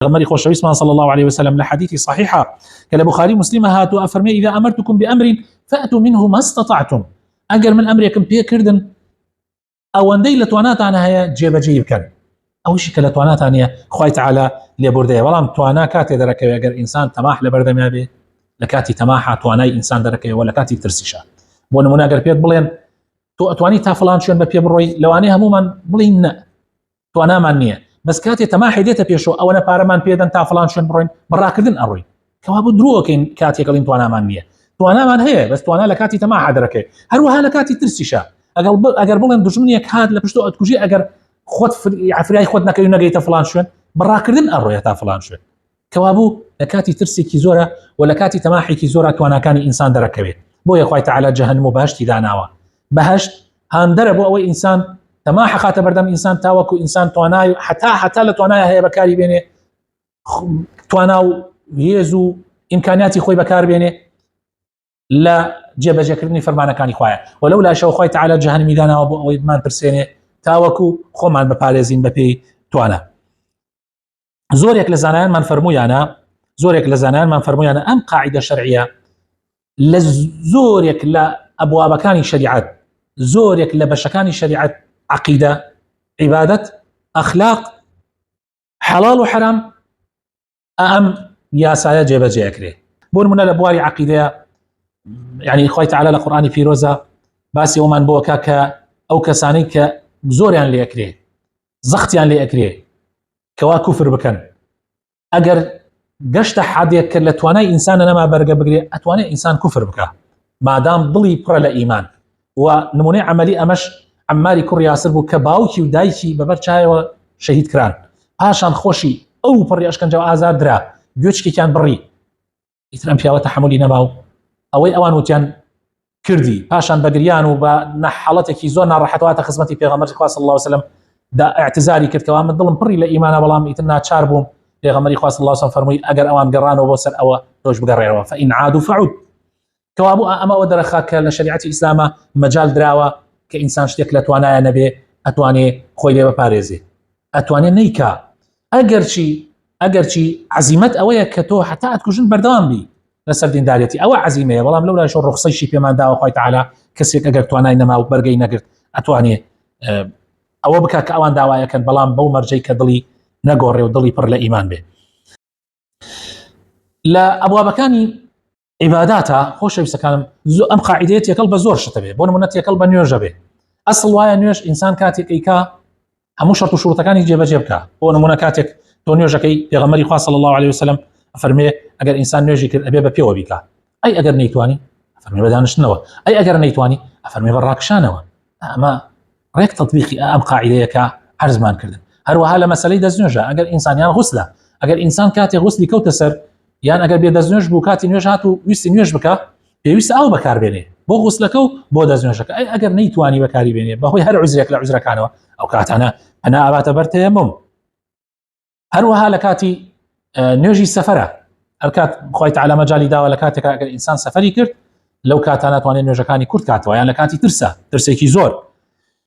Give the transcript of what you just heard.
غمري خوشويسمان صلى الله عليه وسلم لحديث صحيحة كالبخاري مسلم هاتوا أفرمي إذا أمرتكم بأمر فأتوا منه ما استطعتم أجر من أمركم بيه كردن أو أندي لتوانات عنها هي جيب جيب كان أو شيء كلتوانات عنها خوي تعالى لبردية والله توانا كاتي دركة أجر إنسان تماح لبردة ما به لكاتي تماحة تواناي إنسان دركة ولا كاتي ترسيشة بون من أجر بيت بلين تواني تافلان شون ببيه بروي لو أنا هموما بلين توانا مانية بس كاتي تماحي ديتا بيشو او انا بارمان بيدن تا فلان شون بروين براكردن اروي كوابو درو كين كاتي قلين توانا مانيه توانا مان هي بس توانا لكاتي تماح دركه هروها لكاتي ترسيشا اگر بلن دجمنيك هاد لبشتو اتكوجي اگر خود عفري خودنا كيو نغيت فلان شون براكردن اروي تا فلان شون كوابو لكاتي ترسي كي زوره ولا كاتي تماحي كي زوره توانا كان انسان دركه بو يا خوي تعالى جهنم بهشت داناوا بهشت هان دربو او انسان تما حقات بردم انسان تاوكو انسان تواناي حتى لتواناي هي بكاري بيني تواناو يزو امكانياتي خوي بكار بيني لا جيب جكرني فرمانا كان خويا ولولا شو خوي تعالى جهنم دانا ابو ادمان ترسيني تاوكو خمان بباريزين ببي توانا زوريك لزانان من فرموي انا زوريك لزانان من فرموي انا ام قاعده شرعيه لزوريك لا ابواب كان شريعه زوريك لبشكان شريعه عقيدة عبادة أخلاق حلال وحرام أم يا سايا جيبا جيكري بون من الأبواري عقيدة يعني إخوة تعالى القرآن في روزة باسي ومن بوكاكا أو كسانيك زوريان ليكري زختيان ليكري كوا كفر بكن أجر قشت حد يكر لتواني إنسان أنا ما برقى بقري أتواني إنسان كفر بكا ما دام ضلي برا لإيمان ونموني عملي أمش عماری کوڕ یاسر بوو کە باوکی و دایکی بەبەر چایەوە شەهید کران پاشان خۆشی ئەو پڕی ئەشکەنجە و ئازار درا گوێچکێکیان بڕی ئیتر ئەم پیاوە تەحمولی نەما و ئەوەی ئەوان وتیان کردی پاشان بەگریان و بە نەحەڵەتێکی زۆر ناڕەحەتەواتە خزمەتی پێغەمبەری خوا صلی الله علیه وسلم دا اعتزاری کرد کەوا من دڵم پڕی لە ئیمانە بەڵام ئیتر ناچار بووم پێغەمبەری خوا صلی الله علیه وسلم فەرمووی ئەگەر ئەوان گەڕانەوە بۆ سەر ئەوە تۆش بگەڕێرەوە فإن عادوا فعود کەوا بوو ئەمەوە دەرەخا کە لە شریعەتی ئیسلامە مەجال دراوە كإنسان شتێک لە توانایە نەبێ ئەتوانێ خۆی لێ بپارێزێ ئەتوانێ نەیکا ئەگەرچی عەزیمەت ئەوەیە کە تۆ حتا ئەتکوژن بەردەوام بی لەسەر دینداریەتی ئەوە عەزیمەیە بەڵام لەولایەوە ڕوخسەیشی پێمان داوە خوای تەعالا کەسێک ئەگەر توانای نەما و بەرگەی نەگرت ئەتوانێ ئەوە بکات کە ئەوان داوایەکەن بەڵام بەو مەرجەی کە دڵی نەگۆڕێ و دڵی پڕ لە ئیمان بێ لە ئەبوابەکانی عباداتها خوش بسكانم ام قاعدتي يكل بزور شتبه بون منت يكل بنيوجه به اصل وايا نيوش انسان كاتك ايكا همو شرط شروط كان يجيب جيبك بون منكاتك تو نيوجكي پیغمبري خوا صلى الله عليه وسلم فرمي اگر انسان نيوجي كر ابي بيو بيكا اي اگر نيتواني فرمي بدانش نوا اي اگر نيتواني فرمي براكشانوا اما ريك تطبيقي ام قاعدتك عرض مان كردن هروها لمساله دزنوجه اگر انسان يان غسله اگر انسان كاتي غسلي كوتسر یان ئەگەر بێ دەستنوێژ بوو کاتی نوێژ هات و ویستی نوێژ بکە پێویستە ئەو بەکاربێنێ بۆ غوسلەکە و بۆ دەستنوێژەکە ئەی ئەگەر نەیتوانی بەکاری بێنێ بەهۆی هەر عوزرێک لە عوزرەکانەوە ئەو کاتانە ئەنا ئەباتە بەر تەیەموم هەروەها لە کاتی نوێژی سەفەرە هەر کات خوای تەعالا مەجالی داوە لە کاتێکە ئەگەر ئینسان سەفەری کرد لەو کاتانە توانێت نوێژەکانی کورت کاتەوە یان لە کاتی ترسێکی زۆر